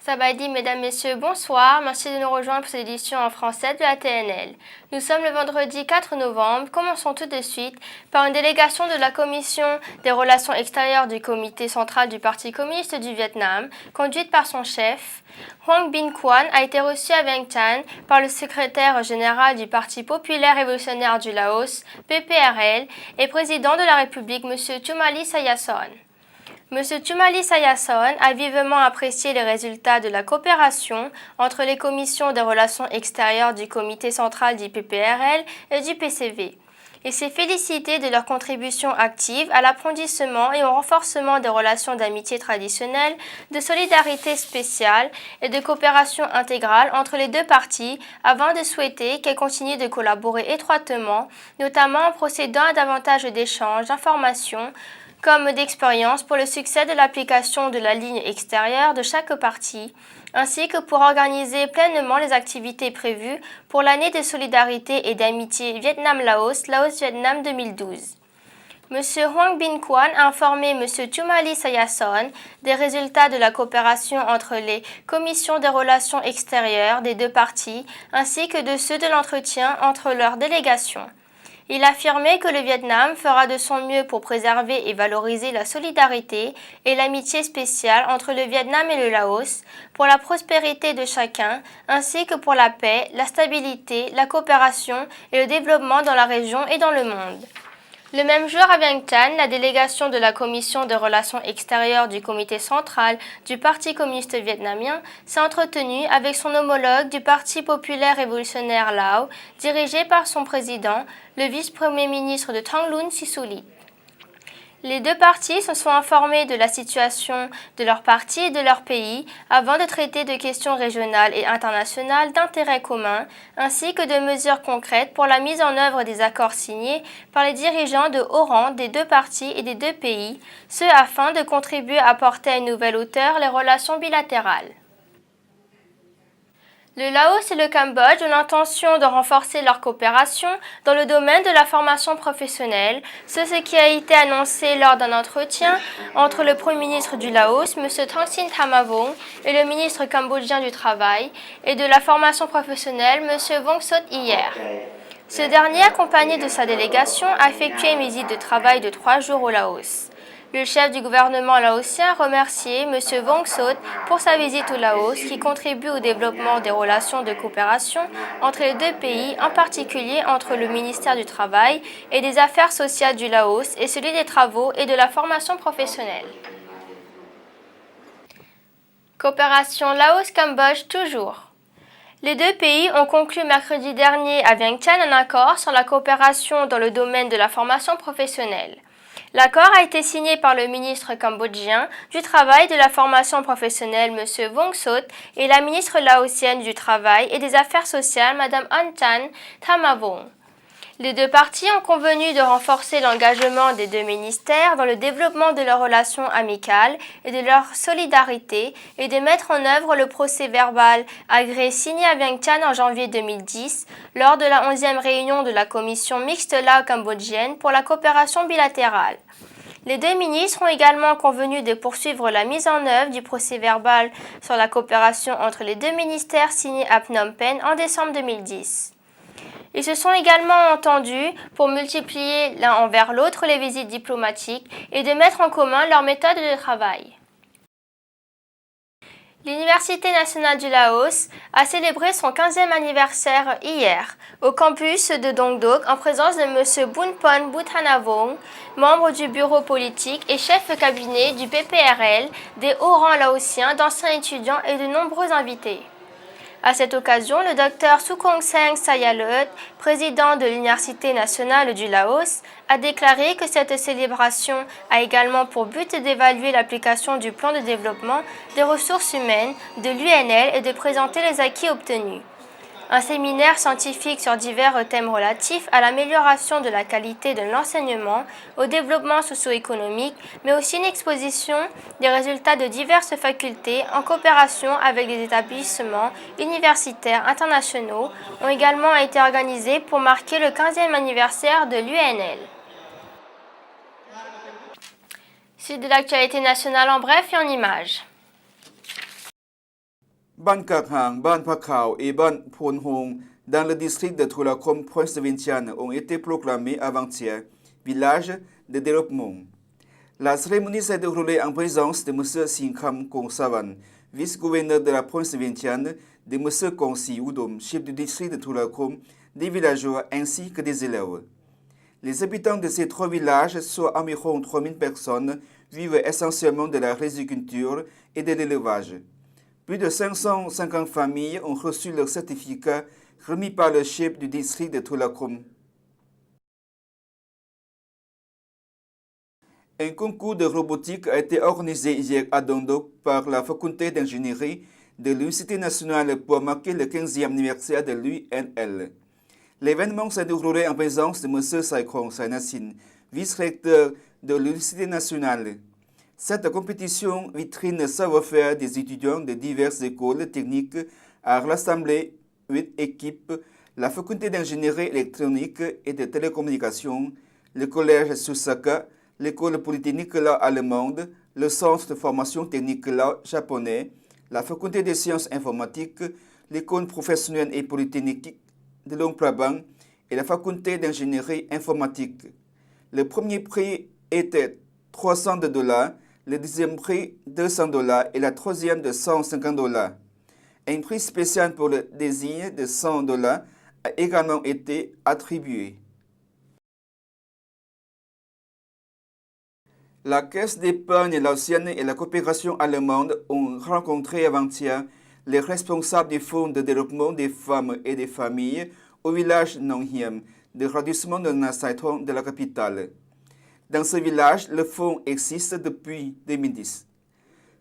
Sabadi, mesdames, messieurs, bonsoir. Merci de nous rejoindre pour cette édition en français de la TNL. Nous sommes le vendredi 4 novembre. Commençons tout de suite par une délégation de la Commission des relations extérieures du Comité central du Parti communiste du Vietnam, conduite par son chef. Hoang Binh Quan a été reçu à Vientiane par le secrétaire général du Parti populaire révolutionnaire du Laos, PPRL, et président de la République, M. Thioumali Sayasone. M. Thioumali Sayasone a vivement apprécié les résultats de la coopération entre les commissions des relations extérieures du Comité central du PPRL et du PCV. Il s'est félicité de leur contribution active à l'approfondissement et au renforcement des relations d'amitié traditionnelles, de solidarité spéciale et de coopération intégrale entre les deux parties, avant de souhaiter qu'elles continuent de collaborer étroitement, notamment en procédant à davantage d'échanges d'informations comme d'expérience pour le succès de l'application de la ligne extérieure de chaque partie, ainsi que pour organiser pleinement les activités prévues pour l'année de solidarité et d'amitié Vietnam-Laos, Laos-Vietnam 2012. M. Hoang Binh Quan a informé M. Thioumali Sayasone des résultats de la coopération entre les commissions des relations extérieures des deux parties, ainsi que de ceux de l'entretien entre leurs délégations. Il a affirmé que le Vietnam fera de son mieux pour préserver et valoriser la solidarité et l'amitié spéciale entre le Vietnam et le Laos, pour la prospérité de chacun, ainsi que pour la paix, la stabilité, la coopération et le développement dans la région et dans le monde. Le même jour à Vientiane, la délégation de la Commission des relations extérieures du Comité central du Parti communiste vietnamien s'est entretenue avec son homologue du Parti populaire révolutionnaire Lao, dirigé par son président, le vice-premier ministre de Thongloun Sisoulith. Les deux parties se sont informées de la situation de leur parti et de leur pays avant de traiter de questions régionales et internationales d'intérêt commun, ainsi que de mesures concrètes pour la mise en œuvre des accords signés par les dirigeants de haut rang des deux parties et des deux pays, ce afin de contribuer à porter à une nouvelle hauteur les relations bilatérales. Le Laos et le Cambodge ont l'intention de renforcer leur coopération dans le domaine de la formation professionnelle, ce qui a été annoncé lors d'un entretien entre le Premier ministre du Laos, M. Thongsin Thamavong, et le ministre cambodgien du Travail et de la formation professionnelle, M. Vong Sot hier. Ce dernier, accompagné de sa délégation, a effectué une visite de travail de 3 jours au Laos. Le chef du gouvernement laotien a remercié M. Vong Sot pour sa visite au Laos qui contribue au développement des relations de coopération entre les deux pays, en particulier entre le ministère du Travail et des Affaires sociales du Laos et celui des Travaux et de la formation professionnelle. Coopération Laos-Cambodge toujours. Les deux pays ont conclu mercredi dernier à Vientiane un accord sur la coopération dans le domaine de la formation professionnelle. L'accord a été signé par le ministre cambodgien du Travail et de la formation professionnelle, M. Vong Sot, et la ministre laotienne du Travail et des Affaires sociales, Mme An Thamavong. Les deux parties ont convenu de renforcer l'engagement des deux ministères dans le développement de leurs relations amicales et de leur solidarité et de mettre en œuvre le procès-verbal agréé signé à Vientiane en janvier 2010 lors de la 11e réunion de la Commission mixte lao-cambodgienne pour la coopération bilatérale. Les deux ministres ont également convenu de poursuivre la mise en œuvre du procès-verbal sur la coopération entre les deux ministères signé à Phnom Penh en décembre 2010. Ils se sont également entendus pour multiplier l'un envers l'autre les visites diplomatiques et de mettre en commun leurs méthodes de travail. L'Université nationale du Laos a célébré son 15e anniversaire hier au campus de Dong Duc en présence de M. Boonpon Buthanavong, membre du bureau politique et chef de cabinet du PPRL, des hauts rangs laotiens, d'anciens étudiants et de nombreux invités. À cette occasion, le Dr Sukhongtseng Sayalet, président de l'Université nationale du Laos, a déclaré que cette célébration a également pour but d'évaluer l'application du plan de développement des ressources humaines de l'UNL et de présenter les acquis obtenus. Un séminaire scientifique sur divers thèmes relatifs à l'amélioration de la qualité de l'enseignement, au développement socio-économique, mais aussi une exposition des résultats de diverses facultés en coopération avec des établissements universitaires internationaux ont également été organisés pour marquer le 15e anniversaire de l'UNL. Suite de l'actualité nationale en bref et en images. Ban Kakhang, Ban Pakao et Ban Phonhong, dans le district de Tulakom, province de Vientiane, ont été proclamés avant-hier village de développement. La cérémonie s'est déroulée en présence de M. Sinkham Kong Savan, vice-gouverneur de la province de Vientiane, de M. Kongsi Udom, chef du district de Tulakom, des villageois ainsi que des élèves. Les habitants de ces trois villages, soit environ 3000 personnes, vivent essentiellement de la riziculture et de l'élevage. Plus de 550 familles ont reçu leur certificat remis par le chef du district de Tulakom. Un concours de robotique a été organisé hier à Dondok par la faculté d'ingénierie de l'Université nationale pour marquer le 15e anniversaire de l'UNL. L'événement s'est déroulé en présence de M. Saikhong Sainasin, vice-recteur de l'Université nationale. Cette compétition vitrine le savoir-faire des étudiants de diverses écoles techniques a rassemblé 8 équipes, la faculté d'ingénierie électronique et de télécommunications, le collège Susaka, l'école polytechnique allemande, le centre de formation technique japonais, la faculté des sciences informatiques, l'école professionnelle et polytechnique de Luang Prabang et la faculté d'ingénierie informatique. Le premier prix était $300, le deuxième prix $200 et la troisième de $150. Un prix spécial pour le désigne de $100 a également été attribué. La Caisse d'épargne laotienne et la coopération allemande ont rencontré avant-hier les responsables du Fonds de développement des femmes et des familles au village Nonghiem, de l'arrondissement de Nasaithon de la capitale. Dans ce village, le fonds existe depuis 2010.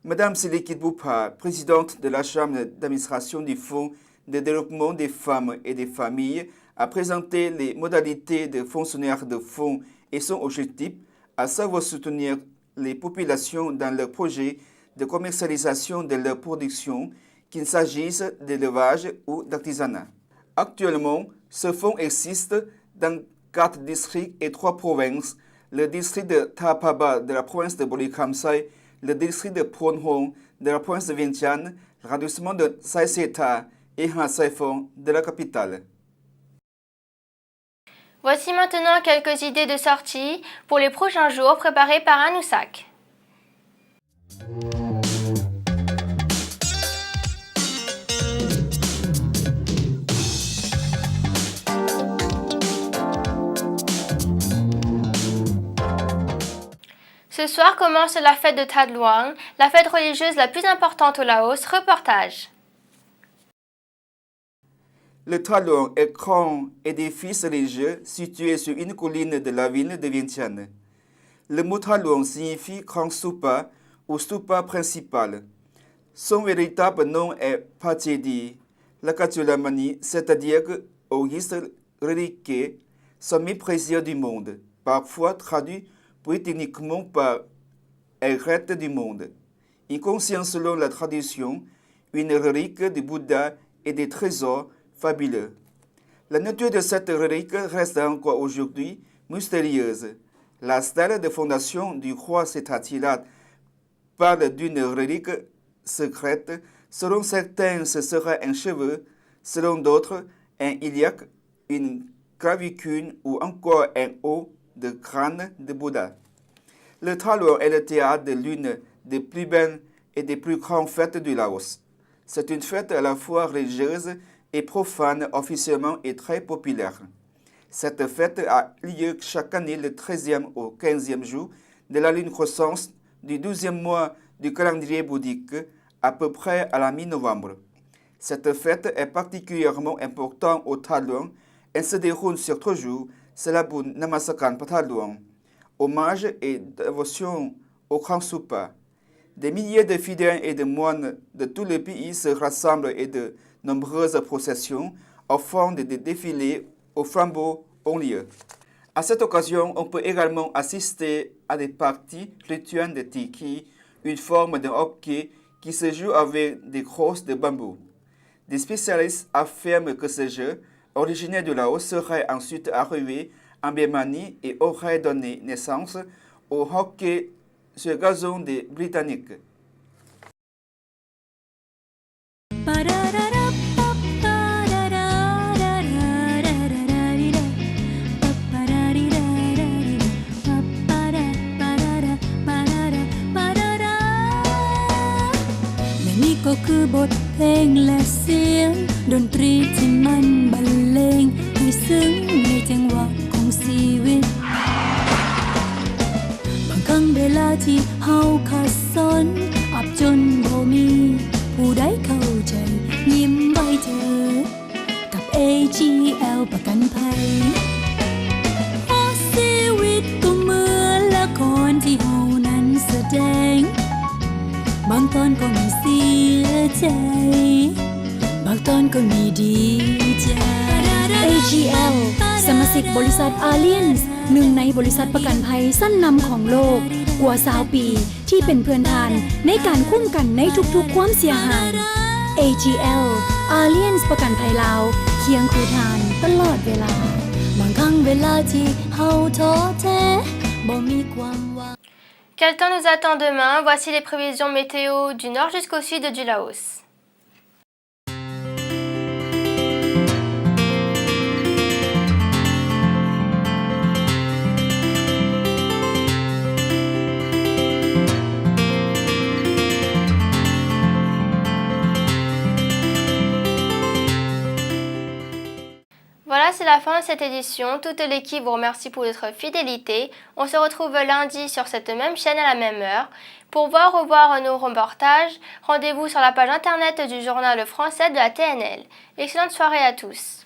Madame Silikit Boupa, présidente de la chambre d'administration du Fonds de développement des femmes et des familles, a présenté les modalités de fonctionnaire de fonds et son objectif, à savoir soutenir les populations dans leurs projets de commercialisation de leur production, qu'il s'agisse d'élevage ou d'artisanat. Actuellement, ce fonds existe dans 4 districts et 3 provinces, le district de Thapaba de la province de Bolikamsai, le district de Phonhong de la province de Vientiane, l'arrondissement de Saiseta et Ha Saiphong de la capitale. Voici maintenant quelques idées de sortie pour les prochains jours préparées par Anousak. Ce soir commence la fête de That Luang, la fête religieuse la plus importante au Laos. Reportage. Le That Luang est grand édifice religieux situé sur une colline de la ville de Vientiane. Le mot That Luang signifie grand stupa ou stupa principal. Son véritable nom est Pachedi, Lakatulamani, c'est-à-dire auguste reliqué, sommet précieux du monde, parfois traduit poétiquement par aigrette du monde. Il contient selon la tradition une relique du Bouddha et des trésors fabuleux. La nature de cette relique reste encore aujourd'hui mystérieuse. La stèle de fondation du roi Setthathilatra parle d'une relique secrète. Selon certains, ce serait un cheveu, selon d'autres, un iliaque, une clavicule ou encore un os de crâne de Bouddha. Le That Luang est le théâtre de l'une des plus belles et des plus grandes fêtes du Laos. C'est une fête à la fois religieuse et profane, officiellement et très populaire. Cette fête a lieu chaque année le 13e au 15e jour de la lune croissante du 12e mois du calendrier bouddhique, à peu près à la mi-novembre. Cette fête est particulièrement importante au That Luang. Elle se déroule sur 3 jours. C'est la Boun Namasakan That Luang, hommage et dévotion au Grand Supa. Des milliers de fidèles et de moines de tous les pays se rassemblent et de nombreuses processions, offrandes et des défilés aux flambeaux ont lieu. À cette occasion, on peut également assister à des parties rituelles de tiki, une forme de hockey qui se joue avec des crosses de bambou. Des spécialistes affirment que ce jeu, originaire du Laos, serait ensuite arrivé en Birmanie et aurait donné naissance au hockey sur gazon des Britanniques. ที่เฮาขัดสนอับจนบ่มีผู้ใดเข้าใจยิ้มไว้เธอกับ AGL ประกันภัยเพราะชีวิตก็เหมือนละครที่เฮานั้นแสดงบางตอนก็มีเสียใจบางตอนก็มีดีใจ AGL สมาชิกบริษัท Allianz หนึ่งในบริษัทประกันภัยชั้นนำของโลกกว่า20 ปีที่เป็นเพื่อนทานในการคุ้มกันในทุกๆความเสียหาย AGL Allianz ประกันภัยลาวเคียงคู่ทานตลอดเวลาบางครั้งเวลาที่เฮาท้อแท้บ่มีความหวัง Quel temps nous attend demain? Voici les prévisions météo du nord jusqu'au sud du Laos. Voilà, c'est la fin de cette édition. Toute l'équipe vous remercie pour votre fidélité. On se retrouve lundi sur cette même chaîne à la même heure. Pour revoir nos reportages, rendez-vous sur la page internet du journal français de la TNL. Excellente soirée à tous.